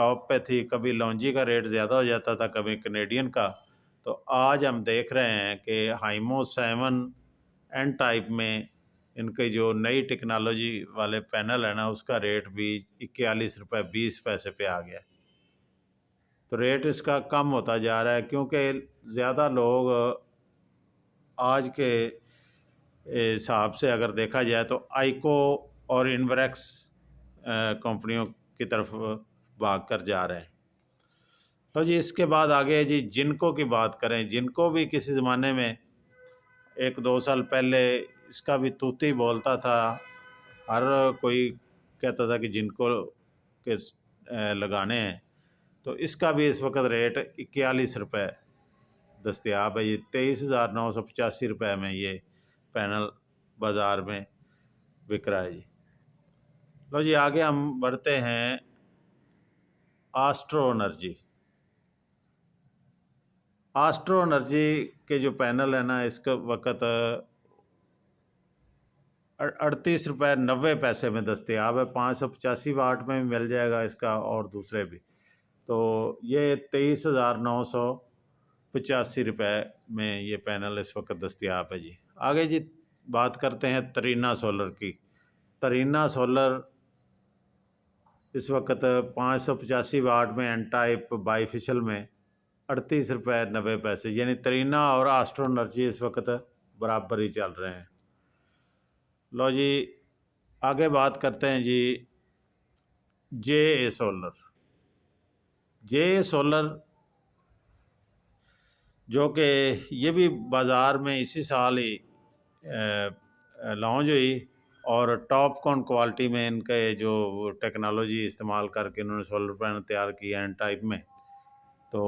Top پہ تھی، کبھی لونجی کا ریٹ زیادہ ہو جاتا تھا، کبھی کینیڈین کا. تو آج ہم دیکھ رہے ہیں کہ ہائیمو 7 این ٹائپ میں ان کے جو نئی ٹیکنالوجی والے پینل ہیں نا، اس کا ریٹ بھی 41 روپے 20 پیسے پہ آ گیا. تو ریٹ اس کا کم ہوتا جا رہا ہے، کیونکہ زیادہ لوگ آج کے حساب سے اگر دیکھا جائے تو آئیکو اور انوریکس کمپنیوں کی طرف بھاگ کر جا رہے ہیں. تو جی اس کے بعد آگے جی جنکو کی بات کریں. جنکو بھی کسی زمانے میں 1-2 سال پہلے اس کا بھی توتی بولتا تھا، ہر کوئی کہتا تھا کہ جنکو کے لگانے ہیں. تو اس کا بھی اس وقت ریٹ 41 روپے دستیاب ہے. یہ 23,985 روپے میں یہ پینل بازار میں بک رہا ہے جی. لو جی آگے ہم بڑھتے ہیں آسٹرو انرجی. آسٹرو انرجی کے جو پینل ہے نا، اس کا وقت 38 روپے 90 پیسے میں دستیاب ہے. 585 واٹ میں بھی مل جائے گا اس کا، اور دوسرے بھی. تو یہ 23,985 روپے میں یہ پینل اس وقت دستیاب ہے جی. آگے جی بات کرتے ہیں ترینا سولر کی. ترینا سولر اس وقت 585 واٹ میں این ٹائپ بائی فیشل میں 38 روپے 90 پیسے، یعنی ترینا اور آسٹرو انرجی اس وقت برابر ہی چل رہے ہیں. لو جی آگے بات کرتے ہیں جی جے اے سولر. جے اے سولر جو کہ یہ بھی بازار میں اسی سال ہی لانچ ہوئی، اور ٹاپ کون کوالٹی میں ان کے جو ٹیکنالوجی استعمال کر کے انہوں نے سولر پینل تیار کیا این ٹائپ میں. تو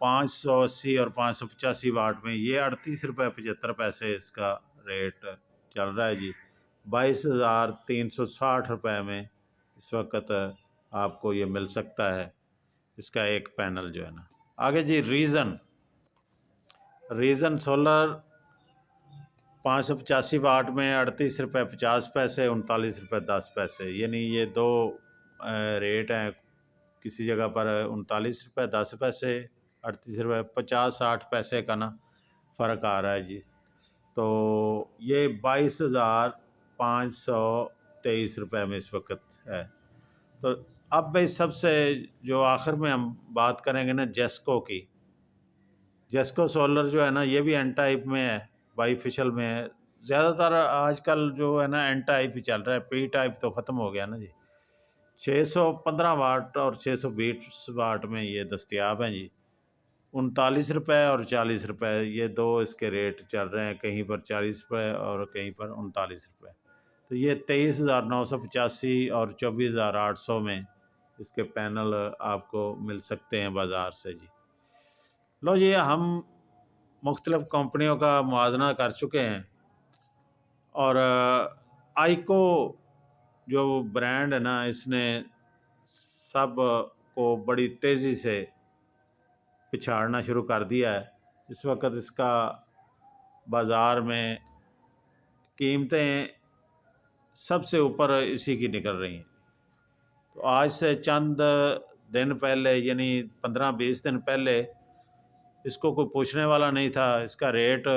580 اور 585 واٹ میں یہ 38 روپے 75 پیسے اس کا ریٹ چل رہا ہے جی. 22,360 روپے میں اس وقت آپ کو یہ مل سکتا ہے اس کا ایک پینل جو ہے نا. آگے جی ریزن سولر 585 واٹ میں 38 روپے 50 پیسے 39 روپے 10 پیسے، یعنی یہ دو ریٹ ہیں. کسی جگہ پر 39 روپے 10 پیسے، 38 روپے 50-60 پیسے کا نا فرق آ رہا ہے جی. تو یہ 22,523 روپے میں اس وقت ہے. تو اب بھائی سب سے جو آخر میں ہم بات کریں گے نا جیسکو کی. جیسکو سولر جو ہے نا، یہ بھی این ٹائپ میں ہے، بائی فیشل میں ہے. زیادہ تر آج کل جو ہے نا این ٹائپ ہی چل رہا ہے، پی ٹائپ تو ختم ہو گیا نا جی. 615 واٹ اور 620 واٹ میں یہ دستیاب ہیں جی. 39 روپے اور 40 روپے یہ دو اس کے ریٹ چل رہے ہیں، کہیں پر 40 روپے اور کہیں پر 39 روپے. تو یہ 23,985 اور 24,800 میں اس کے پینل آپ کو مل سکتے ہیں بازار سے جی. لو جی ہم مختلف کمپنیوں کا موازنہ کر چکے ہیں، اور آئیکو جو برانڈ ہے نا، اس نے سب کو بڑی تیزی سے پچھاڑنا شروع کر دیا ہے. اس وقت اس کا بازار میں قیمتیں سب سے اوپر اسی کی نکل رہی ہیں. تو آج سے چند دن پہلے، یعنی 15-20 دن پہلے اس کو کوئی پوچھنے والا نہیں تھا. اس کا ریٹ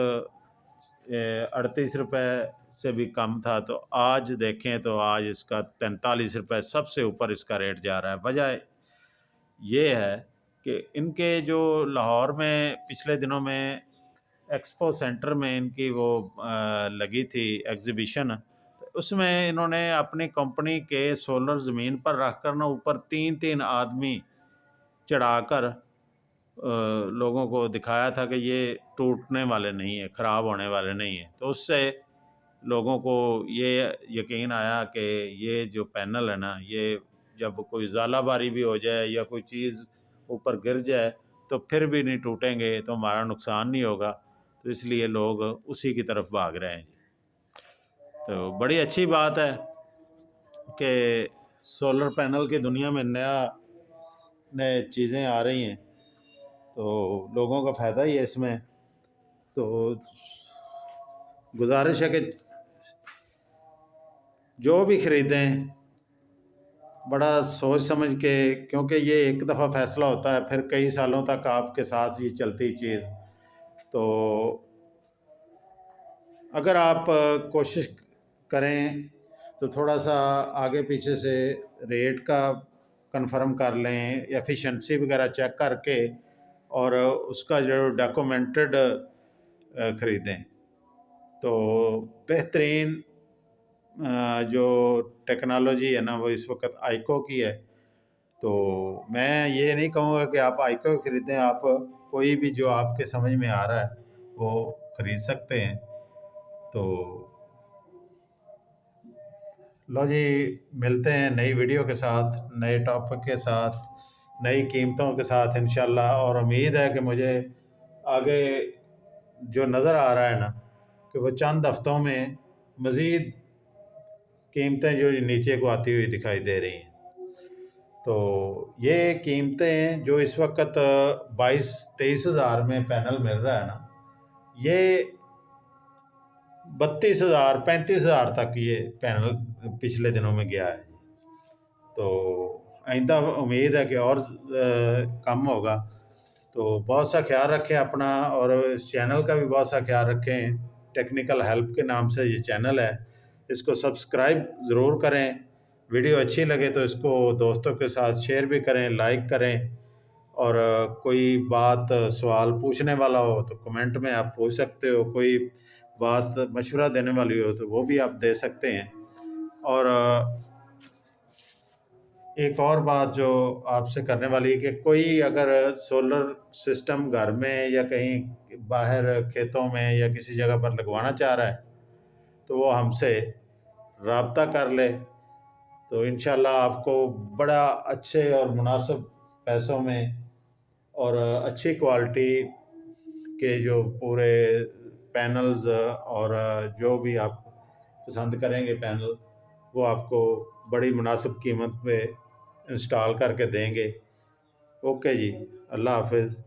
38 روپے سے بھی کم تھا. تو آج دیکھیں تو آج اس کا 43 روپے سب سے اوپر اس کا ریٹ جا رہا ہے. وجہ یہ ہے کہ ان کے جو لاہور میں پچھلے دنوں میں ایکسپو سینٹر میں ان کی وہ لگی تھی ایگزیبیشن، اس میں انہوں نے اپنی کمپنی کے سولر زمین پر رکھ کر نا اوپر 3 آدمی چڑھا کر لوگوں کو دکھایا تھا کہ یہ ٹوٹنے والے نہیں ہیں، خراب ہونے والے نہیں ہیں. تو اس سے لوگوں کو یہ یقین آیا کہ یہ جو پینل ہے نا، یہ جب کوئی ژالہ باری بھی ہو جائے یا کوئی چیز اوپر گر جائے تو پھر بھی نہیں ٹوٹیں گے، تو ہمارا نقصان نہیں ہوگا. تو اس لیے لوگ اسی کی طرف بھاگ رہے ہیں. تو بڑی اچھی بات ہے کہ سولر پینل کی دنیا میں نئے چیزیں آ رہی ہیں، تو لوگوں کا فائدہ ہی ہے اس میں. تو گزارش ہے کہ جو بھی خریدیں بڑا سوچ سمجھ کے، کیونکہ یہ ایک دفعہ فیصلہ ہوتا ہے پھر کئی سالوں تک آپ کے ساتھ یہ چلتی چیز. تو اگر آپ کوشش کریں تو تھوڑا سا آگے پیچھے سے ریٹ کا کنفرم کر لیں، ایفیشنسی وغیرہ چیک کر کے، اور اس کا جو ڈاکومنٹڈ خریدیں. تو بہترین جو ٹیکنالوجی ہے نا وہ اس وقت آئیکو کی ہے. تو میں یہ نہیں کہوں گا کہ آپ آئیکو خریدیں، آپ کوئی بھی جو آپ کے سمجھ میں آ رہا ہے وہ خرید سکتے ہیں. تو لو جی، ملتے ہیں نئی ویڈیو کے ساتھ، نئے ٹاپک کے ساتھ، نئی قیمتوں کے ساتھ انشاءاللہ. اور امید ہے کہ مجھے آگے جو نظر آ رہا ہے نا کہ وہ چند ہفتوں میں مزید قیمتیں جو نیچے کو آتی ہوئی دکھائی دے رہی ہیں. تو یہ قیمتیں جو اس وقت 22-23 ہزار میں پینل مل رہا ہے نا، یہ 32,000-35,000 تک یہ پینل پچھلے دنوں میں گیا ہے. تو آئندہ امید ہے کہ اور کم ہوگا. تو بہت سا خیال رکھیں اپنا، اور اس چینل کا بھی بہت سا خیال رکھیں. ٹیکنیکل ہیلپ کے نام سے یہ چینل ہے، اس کو سبسکرائب ضرور کریں. ویڈیو اچھی لگے تو اس کو دوستوں کے ساتھ شیئر بھی کریں، لائک کریں. اور کوئی بات سوال پوچھنے والا ہو تو کمنٹ میں آپ پوچھ سکتے ہو، کوئی بات مشورہ دینے والی ہو تو وہ بھی آپ دے سکتے ہیں. اور ایک اور بات جو آپ سے کرنے والی ہے کہ کوئی اگر سولر سسٹم گھر میں یا کہیں باہر کھیتوں میں یا کسی جگہ پر لگوانا چاہ رہا ہے تو وہ ہم سے رابطہ کر لے. تو انشاءاللہ آپ کو بڑا اچھے اور مناسب پیسوں میں اور اچھی کوالٹی کے جو پورے پینلز اور جو بھی آپ پسند کریں گے پینل، وہ آپ کو بڑی مناسب قیمت پہ انسٹال کر کے دیں گے. اوکے جی، اللہ حافظ.